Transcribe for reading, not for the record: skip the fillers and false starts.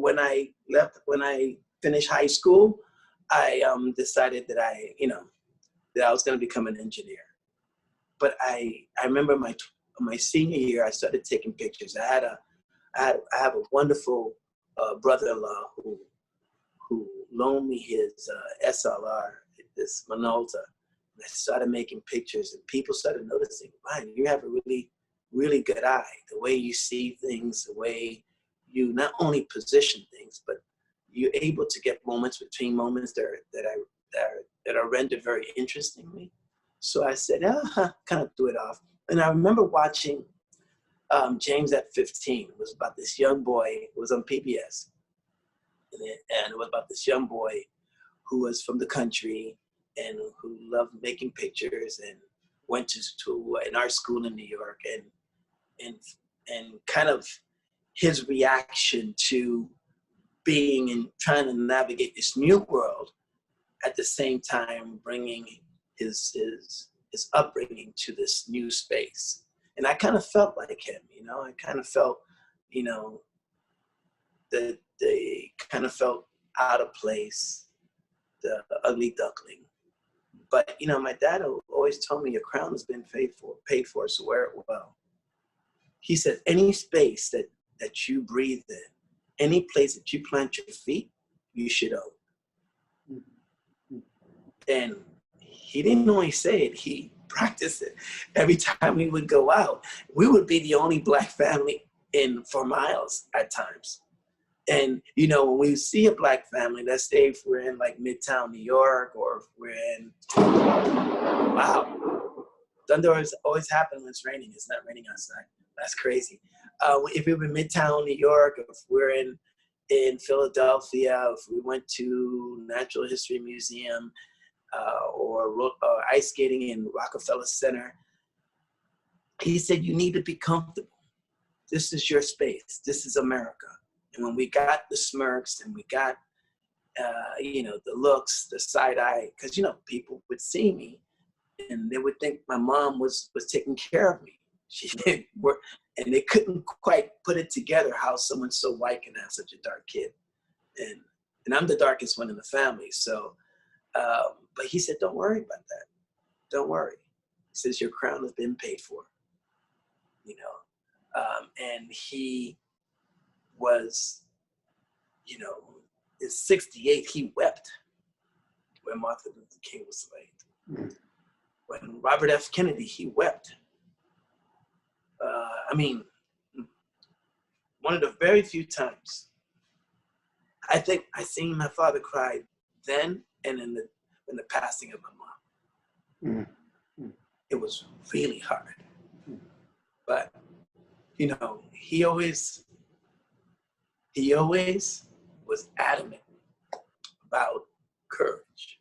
when I finished high school, I decided that that I was going to become an engineer. But I remember my senior year, I started taking pictures. I have a wonderful brother-in-law who loaned me his SLR, this Minolta. And I started making pictures, and people started noticing, man, you have a really, really good eye. The way you see things, the way you not only position things, but you're able to get moments between moments that are rendered very interestingly. So I said, kind of threw it off. And I remember watching James at 15. It was about this young boy. It was on PBS. And it was about this young boy who was from the country and who loved making pictures and went to an art school in New York, and kind of his reaction to being and trying to navigate this new world, at the same time bringing his upbringing to this new space. And I kind of felt like him, I kind of felt, that they kind of felt out of place, the ugly duckling. But, my dad always told me, your crown has been paid for, so wear it well. He said, any space that you breathe in, any place that you plant your feet, you should own. And he didn't only say it, he practiced it. Every time we would go out, we would be the only Black family for miles at times. And, when we see a Black family, let's say if we're in like Midtown New York, or if we're in, wow, thunder always happens when it's raining. It's not raining outside. That's crazy. If we were in Midtown New York, if we're in Philadelphia, if we went to Natural History Museum, or ice skating in Rockefeller Center, he said, you need to be comfortable. This is your space. This is America. And when we got the smirks and we got, the looks, the side eye, because, people would see me and they would think my mom was taking care of me. She didn't work, and they couldn't quite put it together how someone so white can have such a dark kid. And I'm the darkest one in the family. So, but he said, don't worry about that. Don't worry. He says, your crown has been paid for, and he was, in 68, he wept when Martin Luther King was slain. When Robert F. Kennedy, he wept. One of the very few times I think I seen my father cry then and in the passing of my mom. It was really hard. But, he always was adamant about courage.